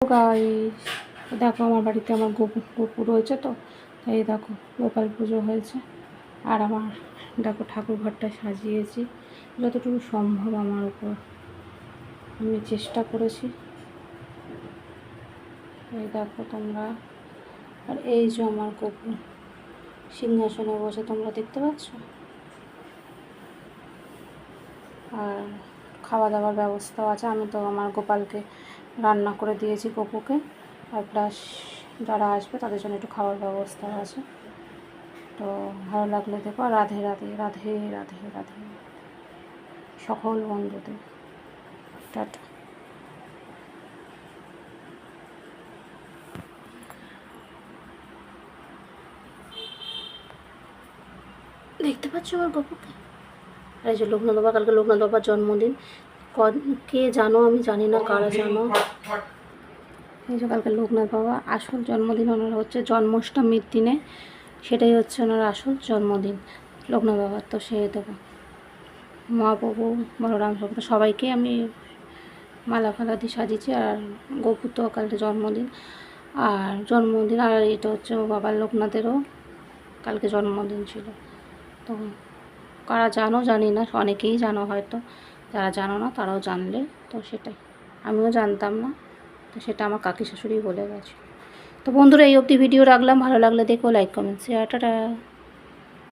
Guys, দেখো আমার বাড়িতে আমার গপু রয়েছে, তো তাই দেখো গোপাল পুজো হয়েছে। আর আমার দেখো ঠাকুর ঘরটা সাজিয়েছি যতটুকু সম্ভব আমার উপর আমি চেষ্টা করেছি। এই দেখো তোমরা, আর এই যে আমার গপু সিংহাসনে বসে তোমরা দেখতে পাচ্ছ। আর খাওয়া দাওয়ার ব্যবস্থাও আছে, আমি তো আমার গোপালকে রান্না করে দিয়েছি গপুকে, আর প্লাস যারা আসবে তাদের জন্য একটু খাওয়ার ব্যবস্থাও আছে। তো ভালো লাগলে দেখো। রাধে রাধে রাধে রাধে রাধে সকল বন্ধুদের টাটা। দেখতে পাচ্ছ আমার গপুকে। আর এই যে লোকনাথ বাবা, কালকে লোকনাথ বাবার জন্মদিন। কে জানো, আমি জানি না কারা জানো। এই যে কালকে লোকনাথ বাবা আসল জন্মদিন, ওনার হচ্ছে জন্মাষ্টমীর দিনে, সেটাই হচ্ছে ওনার আসল জন্মদিন লোকনাথ বাবার। তো সে দেবো মহাপ্রভু বলরাম সব সবাইকে আমি মালা ফালা দিয়ে সাজিয়েছি। আর গপু তো কালকে জন্মদিন, আর এটা হচ্ছে বাবার লোকনাথেরও কালকে জন্মদিন ছিল। তো কারা জানো জানি না, অনেকেই জানো হয়তো, যারা জানো না তারাও জানলে। তো সেটাই, আমিও জানতাম না, তো সেটা আমার কাকি শাশুড়ি বলে গেছে। তো বন্ধুরা, এই অবধি ভিডিও রাখলাম। ভালো লাগলে দেখো, লাইক কমেন্ট শেয়ার, টাটা।